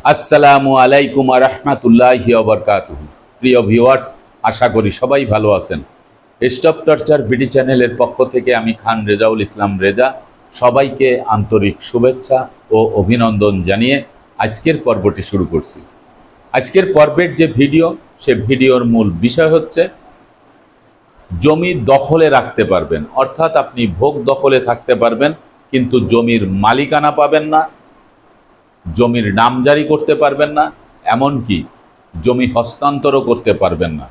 আসসালামু আলাইকুম ওয়া রাহমাতুল্লাহি ওয়া বারাকাতুহু। প্রিয় ভিউয়ার্স, আশা করি সবাই ভালো আছেন। স্টপ টর্চার বিডি চ্যানেলের পক্ষ থেকে আমি খান রেজাউল ইসলাম রেজা সবাইকে আন্তরিক শুভেচ্ছা ও অভিনন্দন জানিয়ে আজকের পর্বটি শুরু করছি। আজকের পর্বের যে ভিডিও, সে ভিডিওর মূল বিষয় হচ্ছে জমি দখলে রাখতে পারবেন, অর্থাৎ আপনি ভোগ দখলে থাকতে পারবেন কিন্তু জমির মালিকানা পাবেন না, জমির নামজারি করতে পারবেন না, এমনকি জমি হস্তান্তরও করতে পারবেন না।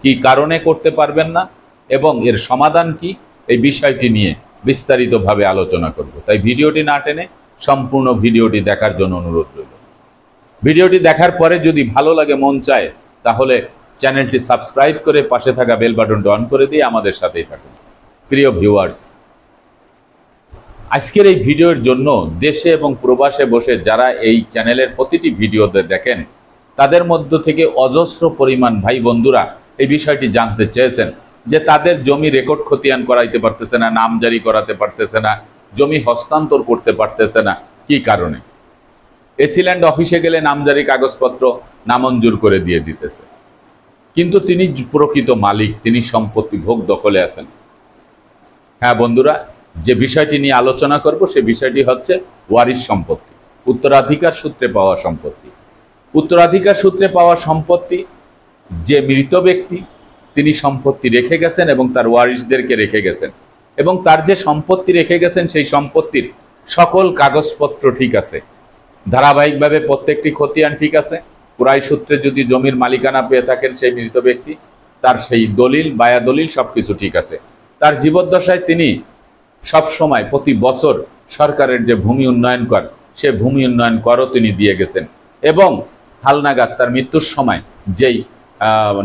কি কারণে করতে পারবেন না এবং এর সমাধান কি, এই বিষয়টি নিয়ে বিস্তারিতভাবে আলোচনা করব। তাই ভিডিওটি না টেনে সম্পূর্ণ ভিডিওটি দেখার জন্য অনুরোধ রইল। ভিডিওটি দেখার পরে যদি ভালো লাগে, মন চায়, তাহলে চ্যানেলটি সাবস্ক্রাইব করে পাশে থাকা বেল বাটনটি অন করে দিয়ে আমাদের সাথেই থাকুন। প্রিয় ভিউয়ার্স, আজকের এই ভিডিওর জন্য দেশে এবং প্রবাসে বসে যারা এই চ্যানেলের প্রতিটি ভিডিওতে দেখেন, তাদের মধ্য থেকে অজস্র পরিমাণ ভাই বন্ধুরা এই বিষয়টি জানতে চেয়েছেন যে তাদের জমি রেকর্ড খতিয়ান করাইতে পারতেছে না, নামজারি করাতে পারতেছে না, জমি হস্তান্তর করতে পারতেছে না। কি কারণে? এসিল্যান্ড অফিসে গেলে নামজারি কাগজপত্র নামঞ্জুর করে দিয়ে দিতেছে, কিন্তু তিনি প্রকৃত মালিক, তিনি সম্পত্তি ভোগ দখলে আছেন। হ্যাঁ বন্ধুরা, যে বিষয়টি নিয়ে আলোচনা করব সে বিষয়টি হচ্ছে ওয়ারিশ সম্পত্তি, উত্তরাধিকার সূত্রে পাওয়া সম্পত্তি। উত্তরাধিকার সূত্রে পাওয়া সম্পত্তি, যে মৃত ব্যক্তি তিনি সম্পত্তি রেখে গেছেন এবং তার ওয়ারিশদেরকে রেখে গেছেন, এবং তার যে সম্পত্তি রেখে গেছেন সেই সম্পত্তির সকল কাগজপত্র ঠিক আছে, ধারাবাহিকভাবে প্রত্যেকটি খতিয়ান ঠিক আছে। ক্রয় সূত্রে যদি জমির মালিকানা পেয়ে থাকেন সেই মৃত ব্যক্তি, তার সেই দলিল, বায়া দলিল সবকিছু ঠিক আছে। তার জীবদ্দশায় তিনি সব সময় প্রতি বছর সরকারের যে ভূমি উন্নয়ন কর, সে ভূমি উন্নয়ন করও তিনি দিয়ে গেছেন, এবং হালনাগাদ তার মৃত্যুর সময় যেই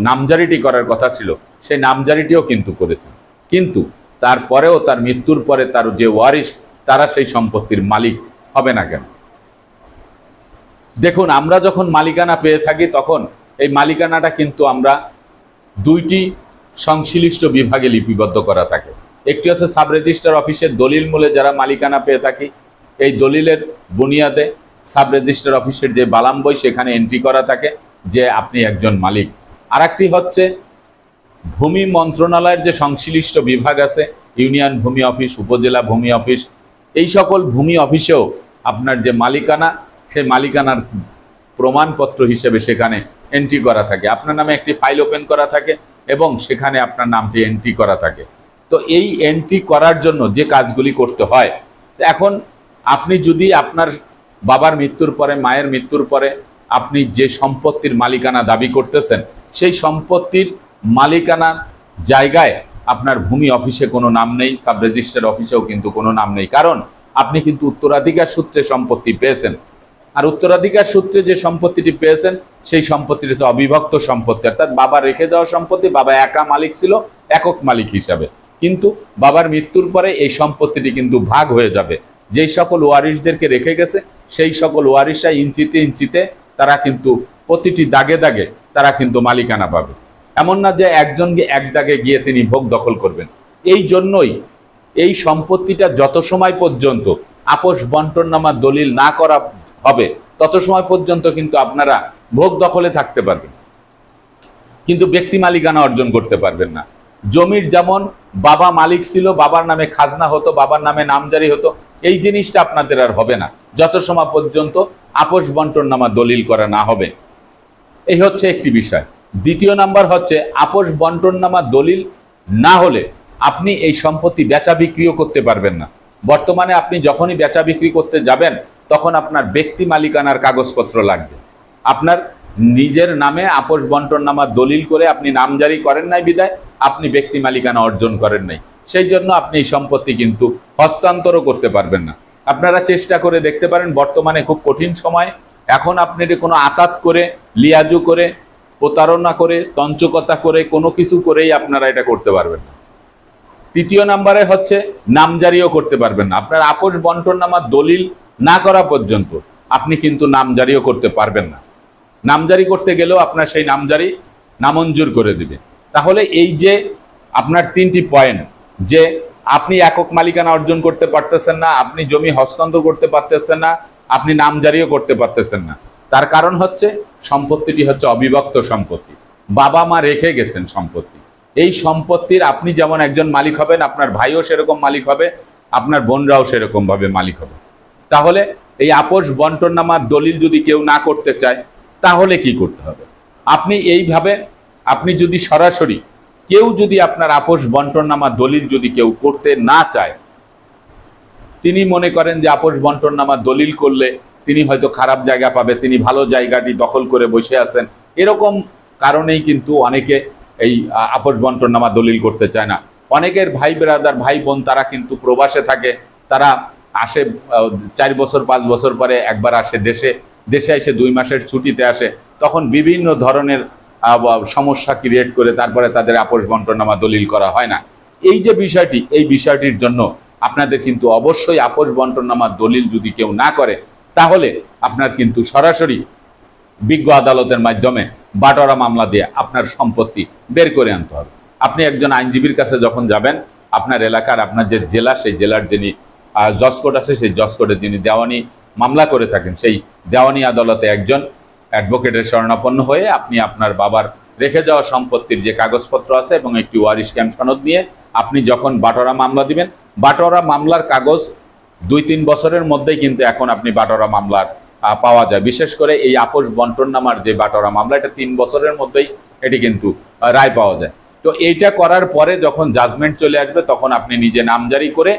নামজারিটি করার কথা ছিল সেই নামজারিটিও কিন্তু করেছেন। কিন্তু তারপরেও তার মৃত্যুর পরে তার যে ওয়ারিশ, তারা সেই সম্পত্তির মালিক হবে না কেন? দেখুন, আমরা যখন মালিকানা পেয়ে থাকি তখন এই মালিকানাটা কিন্তু আমরা দুইটি সংশ্লিষ্ট বিভাগে লিপিবদ্ধ করা থাকে। একটি হচ্ছে সাব রেজিস্ট্রার অফিসের দলিল মূলে যারা মালিকানা পেয়ে থাকি, এই দলিলের বুনিয়াদে সাব রেজিস্ট্রার অফিসের যে বালাম বই, সেখানে এন্ট্রি করা থাকে যে আপনি একজন মালিক। আর একটি হচ্ছে ভূমি মন্ত্রণালয়ের যে সংশ্লিষ্ট বিভাগ আছে, ইউনিয়ন ভূমি অফিস, উপজেলা ভূমি অফিস, এই সকল ভূমি অফিসেও আপনার যে মালিকানা, সেই মালিকানার প্রমাণপত্র হিসেবে সেখানে এন্ট্রি করা থাকে। আপনার নামে একটি ফাইল ওপেন করা থাকে এবং সেখানে আপনার নামটি এন্ট্রি করা থাকে। তো এই এন্ট্রি করার জন্য যে কাজগুলি করতে হয়, এখন আপনি যদি আপনার বাবার মৃত্যুর পরে, মায়ের মৃত্যুর পরে আপনি যে সম্পত্তির মালিকানা দাবি করতেছেন, সেই সম্পত্তির মালিকানার জায়গায় আপনার ভূমি অফিসে কোনো নাম নেই, সাব রেজিস্ট্রার অফিসেও কিন্তু কোনো নাম নেই, কারণ আপনি কিন্তু উত্তরাধিকার সূত্রে সম্পত্তি পেয়েছেন। আর উত্তরাধিকার সূত্রে যে সম্পত্তিটি পেয়েছেন সেই সম্পত্তিটি হচ্ছে অবিভক্ত সম্পত্তি, অর্থাৎ বাবা রেখে যাওয়া সম্পত্তি। বাবা একা মালিক ছিল, একক মালিক হিসাবে, কিন্তু বাবার মৃত্যুর পরে এই সম্পত্তিটি কিন্তু ভাগ হয়ে যাবে। যেই সকল ওয়ারিশদেরকে রেখে গেছে সেই সকল ওয়ারিশা ইঞ্চিতে ইঞ্চিতে তারা কিন্তু প্রতিটি দাগে দাগে তারা কিন্তু মালিকানা পাবে। এমন না যে একজনকে এক দাগে গিয়ে তিনি ভোগ দখল করবেন। এই জন্যই এই সম্পত্তিটা যত সময় পর্যন্ত আপোষ বন্টননামা দলিল না করা হবে, তত সময় পর্যন্ত কিন্তু আপনারা ভোগ দখলে থাকতে পারবেন, কিন্তু ব্যক্তি মালিকানা অর্জন করতে পারবেন না। জমির যেমন বাবা মালিক ছিল, বাবার নামে খাজনা হতো, বাবার নামে নামজারি হতো, এই জিনিসটা আপনাদের আর হবে না যত সময় পর্যন্ত আপোষ বন্টননামা দলিল করা না হবে। এই হচ্ছে একটি বিষয়। দ্বিতীয় নাম্বার হচ্ছে, আপোষ বন্টননামা দলিল না হলে আপনি এই সম্পত্তি বেচা বিক্রিও করতে পারবেন না। বর্তমানে আপনি যখনই বেচা বিক্রি করতে যাবেন তখন আপনার ব্যক্তি মালিকানার কাগজপত্র লাগবে। আপনার নিজের নামে আপোষ বন্টননামা দলিল করে আপনি নামজারি করেন নাই বিধায় আপনি ব্যক্তি মালিকানা অর্জন করেন নাই, সেই জন্য আপনি এই সম্পত্তি কিন্তু হস্তান্তরও করতে পারবেন না। আপনারা চেষ্টা করে দেখতে পারেন, বর্তমানে খুব কঠিন সময়, এখন আপনি কোনো আতাত করে, লিয়াজু করে, প্রতারণা করে, তঞ্চকতা করে, কোনো কিছু করেই আপনারা এটা করতে পারবেন না। তৃতীয় নাম্বারে হচ্ছে, নামজারিও করতে পারবেন না। আপনার আপোষ বন্টননামা দলিল না করা পর্যন্ত আপনি কিন্তু নামজারিও করতে পারবেন না। নামজারি করতে গেলেও আপনার সেই নামজারি নামঞ্জুর করে দিবে। তাহলে এই যে আপনার তিনটি পয়েন্ট, যে আপনি একক মালিকানা অর্জন করতে পারতেছেন না, আপনি জমি হস্তান্তর করতে পারতেছেন না, আপনি নামজারিও করতে পারতেছেন না, তার কারণ হচ্ছে সম্পত্তিটি হচ্ছে অবিভক্ত সম্পত্তি, বাবা মা রেখে গেছেন সম্পত্তি। এই সম্পত্তির আপনি যেমন একজন মালিক হবেন, আপনার ভাইও সেরকম মালিক হবে, আপনার বোনরাও সেরকম ভাবে মালিক হবে। তাহলে এই আপোষ বন্টননামার দলিল যদি কেউ না করতে চায় তাহলে কি করতে হবে? আপনি এইভাবে, আপনি যদি সরাসরি কেউ যদি আপনার আপোষ বন্টননামার দলিল যদি কেউ করতে না চায়, তিনি মনে করেন যে আপোষ বন্টননামার দলিল করলে তিনি হয়তো খারাপ জায়গা পাবে, তিনি ভালো জায়গাটি দখল করে বসে আছেন, এরকম কারণেই কিন্তু অনেকে এই আপোষ বন্টননামা দলিল করতে চায় না। অনেকের ভাই ব্রাদার, ভাই বোন তারা কিন্তু প্রবাসে থাকে, তারা আসে 4 বছর 5 বছর পরে একবার আসে দেশে, দেশে এসে 2 মাসের ছুটিতে আসে, তখন বিভিন্ন ধরনের সমস্যা ক্রিয়েট করে তারপরে তাদের আপোষ বন্টননামা দলিল করা হয় না। এই যে বিষয়টি, এই বিষয়টির জন্য আপনাদের কিন্তু অবশ্যই আপোষ বন্টননামা দলিল যদি কেউ না করে তাহলে আপনার কিন্তু সরাসরি বিজ্ঞ আদালতের মাধ্যমে বাটোয়ারা মামলা দিয়ে আপনার সম্পত্তি বের করে আনতে হবে। আপনি একজন আইনজীবীর কাছে যখন যাবেন, আপনার এলাকার, আপনার যে জেলা, সেই জেলার যিনি জজ কোর্ট আছে, সেই জজ কোর্টে যিনি দেওয়ানি মামলা করে থাকেন, সেই দেওয়ানি আদালতে একজন অ্যাডভোকেটের শরণাপন্ন হয়ে আপনি আপনার বাবার রেখে যাওয়া সম্পত্তির যে কাগজপত্র আছে এবং একটি ওয়ারিশ ক্যাম্প সনদ নিয়ে আপনি যখন বাটোয়ারা মামলা দিবেন, বাটোয়ারা মামলার কাগজ 2-3 বছরের মধ্যেই কিন্তু এখন আপনি বাটোয়ারা মামলার পাওয়া যায়। বিশেষ করে এই আপোষ বন্টননামার যে বাটোয়ারা মামলা, এটা 3 বছরের মধ্যেই এটি কিন্তু রায় পাওয়া যায়। তো এইটা করার পরে যখন জাজমেন্ট চলে আসবে তখন আপনি নিজে নামজারি করে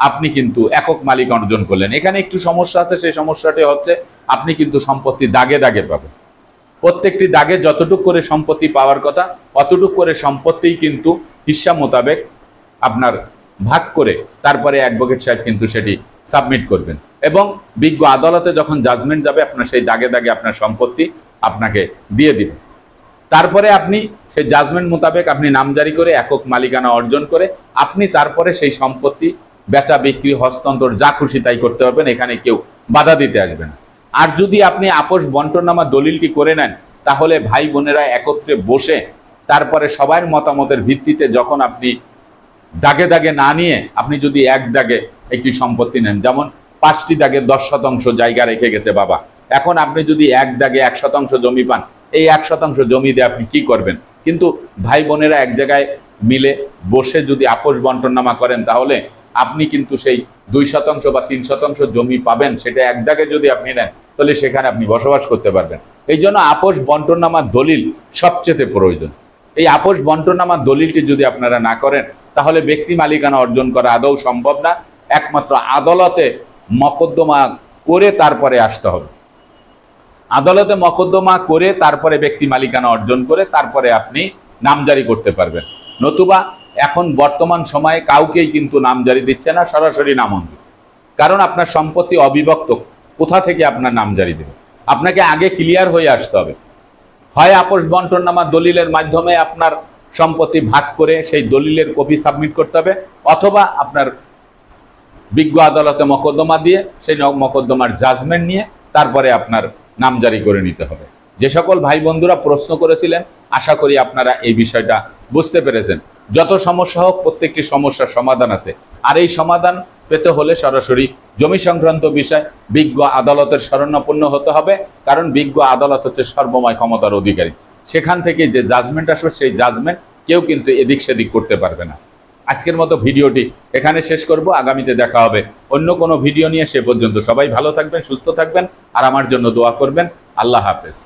আপনি কিন্তু একক মালিক অর্জন করলেন। এখানে একটু সমস্যা আছে, সেই সমস্যাটি হচ্ছে আপনি কিন্তু সম্পত্তি দাগে দাগে পাবেন। প্রত্যেকটি দাগে যতটুক করে সম্পত্তি পাওয়ার কথা অতটুক করে সম্পত্তিই কিন্তু হিস্সা মোতাবেক আপনার ভাগ করে তারপরে অ্যাডভোকেট সাহেব কিন্তু সেটি সাবমিট করবেন এবং বিজ্ঞ আদালতে যখন জাজমেন্ট যাবে আপনার সেই দাগে দাগে আপনার সম্পত্তি আপনাকে দিয়ে দিবে। তারপরে আপনি সেই জাজমেন্ট মোতাবেক আপনি নামজারি করে একক মালিকানা অর্জন করে আপনি তারপরে সেই সম্পত্তি বেচা বিক্রি হস্তান্তর যা খুশি তাই করতে পারবেন, এখানে কেউ বাধা দিতে আসবে না। আর যদি আপনি আপোষ বন্টননামা দলিলটি করে নেন তাহলে ভাই বোনেরা একত্রে বসে তারপরে সবার মতামতের ভিত্তিতে যখন আপনি দাগে দাগে না নিয়ে আপনি যদি এক দাগে একটি সম্পত্তি নেন, যেমন 5টি দাগে 10% জায়গা রেখে গেছে বাবা, এখন আপনি যদি এক দাগে 1% জমি পান, এই 1% জমি দিয়ে আপনি কি করবেন? কিন্তু ভাই বোনেরা এক জায়গায় মিলে বসে যদি আপোষ বন্টননামা করেন তাহলে আপনি কিন্তু সেই 2% বা 3% জমি পাবেন, সেটা এক দাগে যদি আপনি নেন তাহলে সেখানে আপনি বসবাস করতে পারবেন। এই জন্য আপোষ বন্টননামার দলিল সবচেয়ে প্রয়োজন। এই আপোষ বন্টননামার দলিলটি যদি আপনারা না করেন তাহলে ব্যক্তি মালিকানা অর্জন করা আদৌ সম্ভব না, একমাত্র আদালতে মকদ্দমা করে তারপরে আসতে হবে। আদালতে মকদ্দমা করে তারপরে ব্যক্তি মালিকানা অর্জন করে তারপরে আপনি নামজারি করতে পারবেন। নতুবা এখন বর্তমান সময়ে কাউকেই কিন্তু নামজারি দিচ্ছে না, সরাসরি নামঞ্জুর। কারণ আপনার সম্পত্তি অবিভক্ত, কোথা থেকে আপনার নামজারি দেবে? আপনাকে আগে ক্লিয়ার হয়ে আসতে হবে। হয় আপোষ বন্টননামার দলিলের মাধ্যমে আপনার সম্পত্তি ভাগ করে সেই দলিলের কপি সাবমিট করতে হবে, অথবা আপনার বিজ্ঞ আদালতে মকদ্দমা দিয়ে সেই মকদ্দমার জাজমেন্ট নিয়ে তারপরে আপনার নামজারি করে নিতে হবে। যে সকল ভাই বন্ধুরা প্রশ্ন করেছিলেন, আশা করি আপনারা এই বিষয়টা বুঝতে পেরেছেন। যত সমস্যা হোক প্রত্যেকটি সমস্যার সমাধান আছে, আর এই সমাধান পেতে হলে সরাসরি জমি সংক্রান্ত বিষয় বিজ্ঞ আদালতের শরণাপন্ন হতে হবে। কারণ বিজ্ঞ আদালত হচ্ছে সর্বময় ক্ষমতার অধিকারী, সেখান থেকে যে জাজমেন্ট আসবে সেই জাজমেন্ট কেউ কিন্তু এদিক সেদিক করতে পারবে না। আজকের মতো ভিডিওটি এখানে শেষ করব, আগামীতে দেখা হবে অন্য কোনো ভিডিও নিয়ে। সে পর্যন্ত সবাই ভালো থাকবেন, সুস্থ থাকবেন, আর আমার জন্য দোয়া করবেন। আল্লাহ হাফেজ।